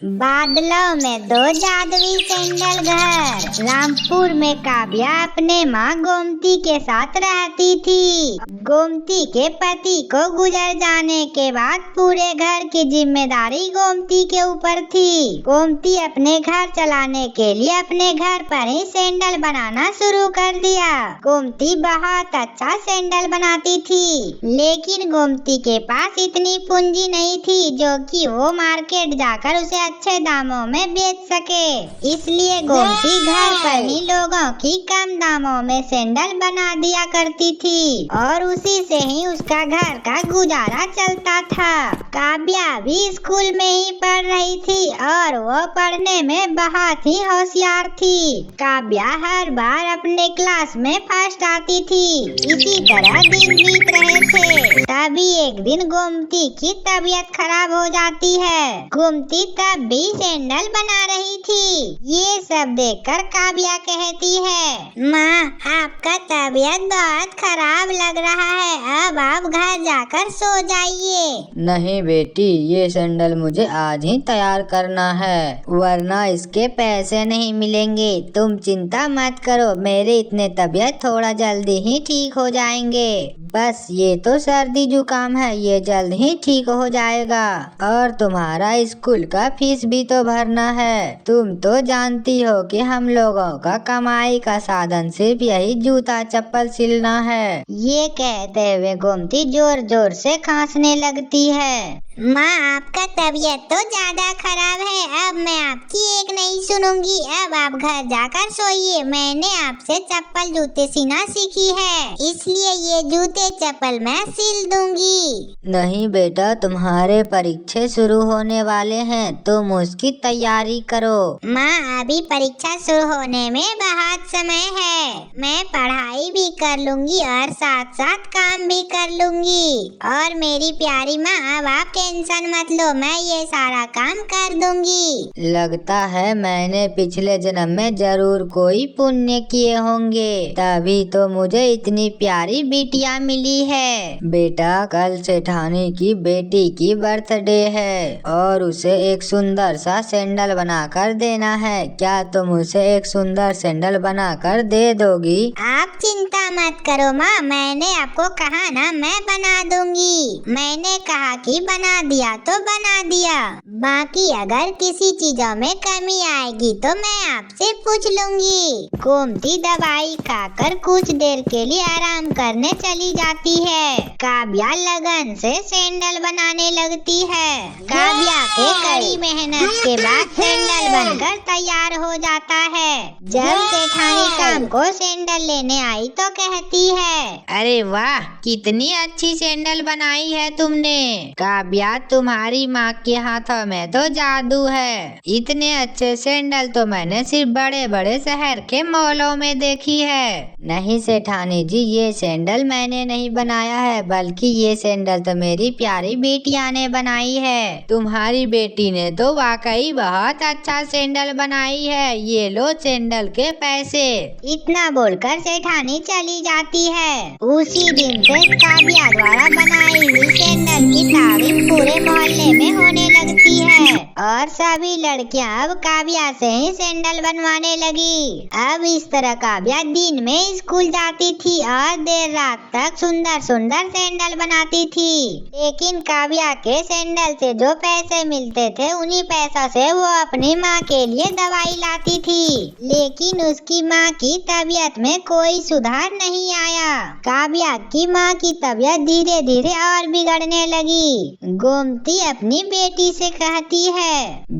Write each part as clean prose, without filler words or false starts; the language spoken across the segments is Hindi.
बादलों में दो जादुई सैंडल घर। रामपुर में काव्या अपने माँ गोमती के साथ रहती थी। गोमती के पति को गुजर जाने के बाद पूरे घर की जिम्मेदारी गोमती के ऊपर थी। गोमती अपने घर चलाने के लिए अपने घर पर ही सैंडल बनाना शुरू कर दिया। गोमती बहुत अच्छा सैंडल बनाती थी, लेकिन गोमती के पास इतनी पूंजी नहीं थी जो कि वो मार्केट जाकर उसे अच्छे दामों में बेच सके। इसलिए गोमती घर पर ही लोगों की कम दामों में सैंडल बना दिया करती थी और उसी से ही उसका घर का गुजारा चलता था। काव्या भी स्कूल में ही पढ़ रही थी और वो पढ़ने में बहुत ही होशियार थी। काव्या हर बार अपने क्लास में फर्स्ट आती थी। इसी तरह दिन बीत रहे थे। तभी एक दिन गोमती की तबीयत खराब हो जाती है। गोमती तब भी सैंडल बना रही थी। ये सब देखकर काव्या कहती है, माँ आपका तबीयत बहुत खराब लग रहा है, अब आप घर जाकर सो जाइए। नहीं बेटी, ये सैंडल मुझे आज ही तैयार करना है, वरना इसके पैसे नहीं मिलेंगे। तुम चिंता मत करो, मेरे इतने तबीयत थोड़ा जल्दी ही ठीक हो जाएंगे। बस ये तो सर्दी जुकाम है, ये जल्द ही ठीक हो जाएगा। और तुम्हारा स्कूल का फीस भी तो भरना है। तुम तो जानती हो कि हम लोगों का कमाई का साधन सिर्फ यही जूता चप्पल सिलना है। ये कहते हुए गोमती जोर जोर से खांसने लगती है। माँ आपका तबीयत तो ज्यादा खराब है, अब मैं आपकी एक नहीं सुनूंगी। अब आप घर जाकर सोइए। मैंने आपसे चप्पल जूते सीना सीखी है, इसलिए ये जूते चप्पल मैं सिल दूंगी। नहीं बेटा, तुम्हारे परीक्षा शुरू होने वाले हैं, तुम उसकी तैयारी करो। माँ अभी परीक्षा शुरू होने में बहुत समय है। मैं पढ़ाई भी कर लूंगी और साथ साथ काम भी कर लूंगी। और मेरी प्यारी माँ, अब आप टेंशन मत लो, मैं ये सारा काम कर दूंगी। लगता है मैंने पिछले जन्म में जरूर कोई पुण्य किए होंगे, तभी तो मुझे इतनी प्यारी बिटिया मिली है। बेटा, कल सेठानी की बेटी की बर्थडे है और उसे एक सुंदर सा सैंडल बनाकर देना है। क्या तुम उसे एक सुंदर सैंडल बनाकर दे दोगी? आप चिंता मत करो माँ, मैंने आपको कहा ना, मैं बना दूंगी। मैंने कहा कि बना दिया तो बना दिया। बाकी अगर किसी चीजों में कमी आएगी तो मैं आपसे पूछ लूंगी। गोमती दवाई खाकर कुछ देर के लिए आराम करने चली जाती है। काव्या लगन से सैंडल बनाने लगती है। काव्या के कड़ी मेहनत के बाद सैंडल बनकर तैयार हो जाता है। जब सेठानी काम को सैंडल लेने आई तो कहती है, अरे वाह, कितनी अच्छी सैंडल बनाई है तुमने। काव्या, तुम्हारी माँ के हाथों में तो जादू है। इतने अच्छे सैंडल तो मैंने सिर्फ बड़े बड़े शहर के मॉलों में देखी है। नहीं सेठानी जी, ये सैंडल मैंने नहीं बनाया है, बल्कि ये सैंडल तो मेरी प्यारी बेटिया ने बनाई है। तुम्हारी बेटी ने तो वाकई बहुत अच्छा सैंडल बनाई है, ये लो सैंडल के पैसे। इतना बोलकर सेठानी चली जाती है। उसी दिन से काव्या द्वारा बनाई हुई सैंडल की तारीफ पूरे मोहल्ले में होने लगती है और सभी लड़कियां अब काव्या से ही सैंडल बनवाने लगी। अब इस तरह काव्या दिन में स्कूल जाती थी और देर रात तक सुंदर सुंदर सैंडल बनाती थी। लेकिन काव्या के सैंडल से जो पैसे मिलते थे, उन्हीं पैसों से वो अपनी माँ के लिए दवाई लाती थी। लेकिन उसकी माँ की तबीयत में कोई सुधार नहीं आया। काव्या की माँ की तबीयत धीरे धीरे और बिगड़ने लगी। गोमती अपनी बेटी से कहती है,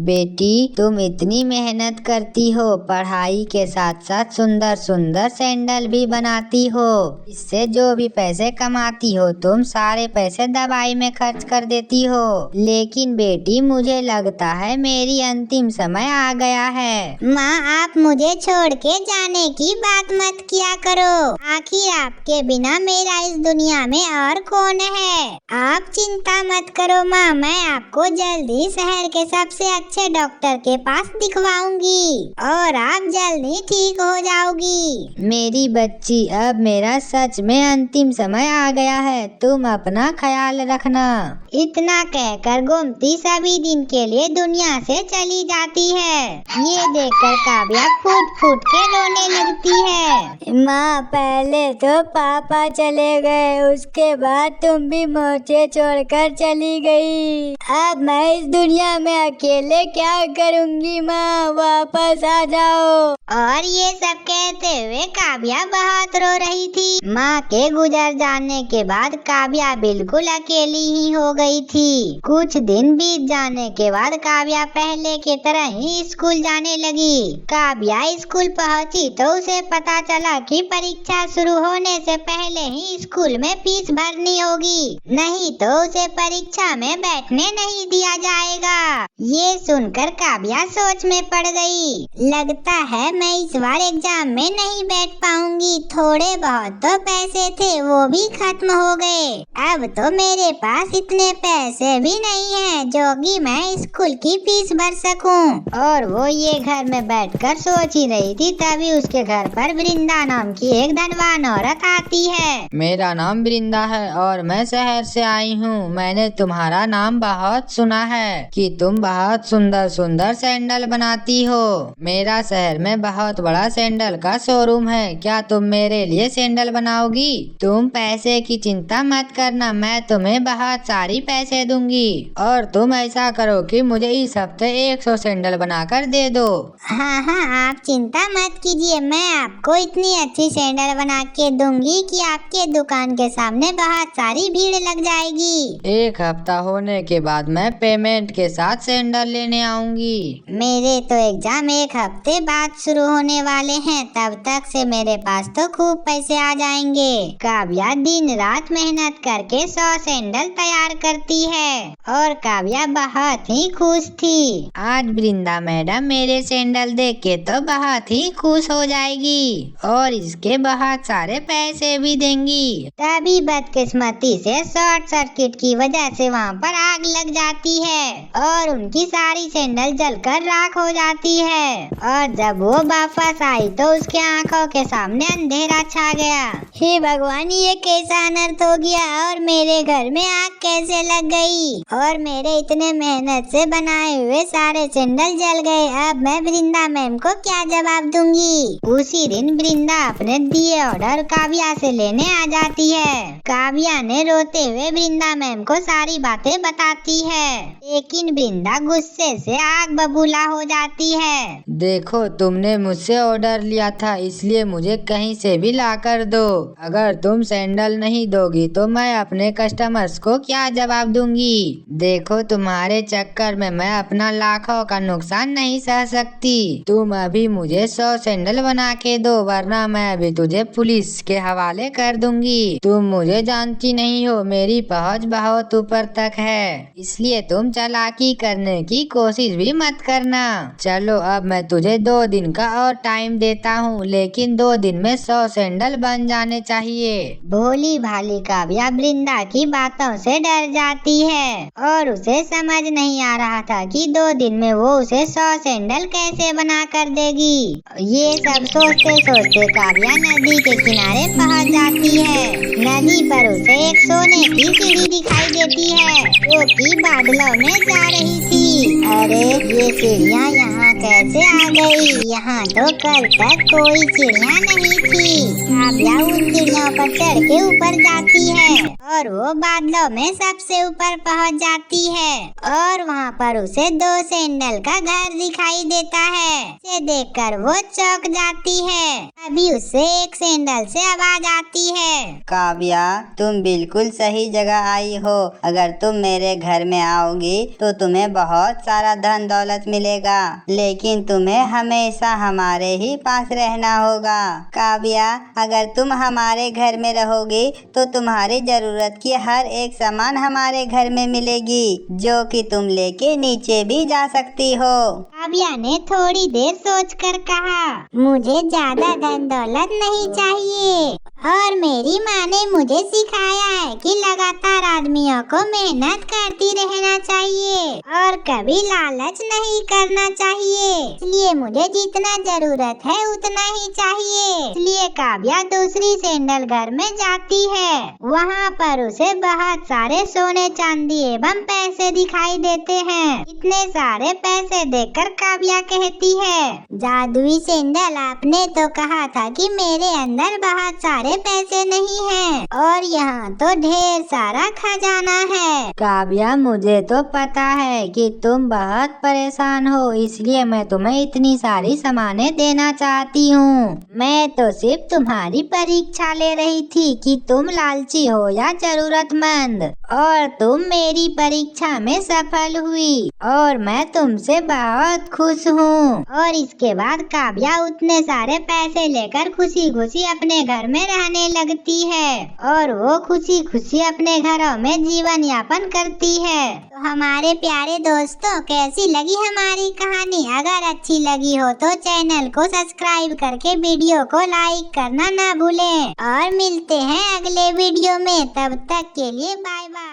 बेटी, तुम इतनी मेहनत करती हो, पढ़ाई के साथ साथ सुंदर सुंदर सैंडल भी बनाती हो। इससे जो भी पैसे कमाती हो, तुम सारे पैसे दवाई में खर्च कर देती हो। लेकिन बेटी, मुझे लगता है मेरी अंतिम समय आ गया है। माँ आप मुझे छोड़ के जाने की बात मत किया करो। आखिर आपके बिना मेरा इस दुनिया में और कौन है। आप चिंता मत करो माँ, मैं आपको जल्दी शहर के सबसे अच्छे डॉक्टर के पास दिखवाऊंगी और आप जल्दी ठीक हो जाओगी। मेरी बच्ची, अब मेरा सच में अंतिम समय आ गया है, तुम अपना ख्याल रखना। इतना कहकर गोमती सभी दिन के लिए दुनिया से चली जाती है। ये देखकर काव्या फूट फूट के रोने लगती है। माँ, पहले तो पापा चले गए, उसके बाद तुम भी मुझे छोड़कर चली गई। अब मैं इस दुनिया में अकेले क्या करूँगी माँ, वापस आ जाओ। और ये सब कहते हुए काव्या बहुत रो रही थी। माँ के गुजर जाने के बाद काव्या बिल्कुल अकेली ही हो गई थी। कुछ दिन बीत जाने के बाद काव्या पहले की तरह ही स्कूल जाने लगी। काव्या स्कूल पहुंची तो उसे पता चला कि परीक्षा शुरू होने से पहले ही स्कूल में फीस भरनी होगी, नहीं तो उसे परीक्षा में बैठने नहीं दिया जाएगा। ये सुनकर काव्या सोच में पड़ गई। लगता है मैं इस बार एग्जाम में नहीं बैठ पाऊंगी। थोड़े बहुत तो पैसे थे वो भी खत्म हो गए। अब तो मेरे पास इतने पैसे भी नहीं हैं जो कि मैं स्कूल की फीस भर सकूं। और वो ये घर में बैठकर सोच ही रही थी, तभी उसके घर पर वृंदा नाम की एक धनवान औरत आती है। मेरा नाम वृंदा है और मैं शहर से आई हूँ। मैंने तुम्हारा नाम बहुत सुना है कि तुम बहुत सुंदर सुंदर सैंडल बनाती हो। मेरा शहर में बहुत बड़ा सैंडल का शोरूम है, क्या तुम मेरे लिए सैंडल बनाओगी? तुम पैसे की चिंता मत करना, मैं तुम्हें बहुत सारी पैसे दूंगी और तुम ऐसा करो कि मुझे इस हफ्ते 100 सैंडल बनाकर दे दो। हाँ हाँ, आप चिंता मत कीजिए, मैं आपको इतनी अच्छी सैंडल बना के दूंगी कि आपके दुकान के सामने बहुत सारी भीड़ लग जाएगी। 1 हफ्ता होने के बाद मैं पेमेंट के साथ सैंडल लेने आऊंगी। मेरे तो एग्जाम 1 हफ्ते बाद शुरू होने वाले हैं, तब तक से मेरे पास तो खूब पैसे आ जाएंगे। काव्या दिन रात मेहनत करके 100 सैंडल तैयार करती है और काव्या बहुत ही खुश थी। आज वृंदा मैडम मेरे सैंडल देख के तो बहुत ही खुश हो जाएगी और इसके बहुत सारे पैसे भी देंगी। तभी बदकिस्मती से शॉर्ट सर्किट की वजह से वहाँ पर आग लग जाती है और उनकी सारी सैंडल जलकर राख हो जाती है। और जब वो वापस आई तो उसके आंखों के सामने अंधेरा छा गया। हे भगवान, ये कैसा अनर्थ हो गया और मेरे घर में आग कैसे लग गई और मेरे इतने मेहनत से बनाए हुए सारे सैंडल जल गए। अब मैं वृंदा मैम को क्या जवाब दूंगी। उसी दिन वृंदा अपने दिए ऑर्डर काव्या से लेने आ जाती है। काव्या ने रोते हुए वृंदा मैम को सारी बातें बताती है, लेकिन वृंदा गुस्से से आग बबूला हो जाती है। देखो, तुमने मुझसे ऑर्डर लिया था, इसलिए मुझे कहीं से भी ला कर दो। अगर तुम सैंडल नहीं दोगी तो मैं अपने कस्टमर्स को क्या जवाब दूंगी। देखो, तुम्हारे चक्कर में मैं अपना लाखों का नुकसान नहीं सह सकती। तुम अभी मुझे 100 सैंडल बना के दो, वरना मैं अभी तुझे पुलिस के हवाले कर दूंगी। तुम मुझे जानती नहीं हो, मेरी पहुंच बहुत ऊपर तक है, इसलिए तुम चालाकी करने की कोशिश भी मत करना। चलो, अब मैं तुझे 2 दिन का और टाइम देता हूँ, लेकिन 2 दिन में 100 सैंडल बन जाने चाहिए। भोली भाली काव्या वृंदा की बातों से डर जाती है और उसे समझ नहीं आ रहा था कि 2 दिन में वो उसे 100 सैंडल कैसे बना कर देगी। ये सब सोचते सोचते काव्या नदी के किनारे पहुंच जाती है। नदी पर उसे एक सोने की सीढ़ी दिखाई देती है जो कि बादलों में जा रही थी। अरे, ये चिड़िया यहाँ कैसे आ गई? यहाँ तो कल तक कोई चिड़िया नहीं थी। काव्या उन चिड़ियों पर चढ़ के ऊपर जाती है और वो बादलों में सबसे ऊपर पहुँच जाती है और वहाँ पर उसे 2 सैंडल का घर दिखाई देता है। इसे देखकर वो चौंक जाती है। अभी उससे एक सैंडल से आवाज आती है, काव्या, तुम बिल्कुल सही जगह आई हो। अगर तुम मेरे घर में आओगी तो तुम्हें बहुत सारा धन दौलत मिलेगा, लेकिन तुम्हें हमेशा हमारे ही पास रहना होगा। काव्या, अगर तुम हमारे घर में रहोगी तो तुम्हारी जरूरत की हर एक सामान हमारे घर में मिलेगी, जो कि तुम लेके नीचे भी जा सकती हो। काव्या ने थोड़ी देर सोचकर कहा, मुझे ज्यादा धन दौलत नहीं चाहिए और मेरी माँ ने मुझे सिखाया है कि लगातार आदमियों को मेहनत करती रहना चाहिए और कभी लालच नहीं करना चाहिए। इसलिए मुझे जितना जरूरत है उतना ही चाहिए। इसलिए काव्या दूसरी सैंडल घर में जाती है। वहाँ पर उसे बहुत सारे सोने चांदी एवं पैसे दिखाई देते हैं। इतने सारे पैसे देखकर काव्या कहती है, जादुई सैंडल, आपने तो कहा था कि मेरे अंदर बहुत सारे पैसे नहीं हैं और यहाँ तो ढेर सारा खजाना है। काव्या, मुझे तो पता है कि तुम बहुत परेशान हो, इसलिए मैं तुम्हें इतनी सारी सामानें देना चाहती हूँ। मैं तो सिर्फ तुम्हारी परीक्षा ले रही थी कि तुम लालची हो या जरूरतमंद, और तुम मेरी परीक्षा में सफल हुई और मैं तुमसे बहुत खुश हूँ। और इसके बाद काव्या उतने सारे पैसे लेकर खुशी खुशी अपने घर में रहने लगती है और वो खुशी खुशी अपने घरों में जीवन यापन करती है। तो हमारे प्यारे दोस्तों, कैसी लगी हमारी कहानी? अगर अच्छी लगी हो तो चैनल को सब्सक्राइब करके वीडियो को लाइक करना ना भूलें और मिलते हैं अगले वीडियो में। तब तक के लिए बाय बाय।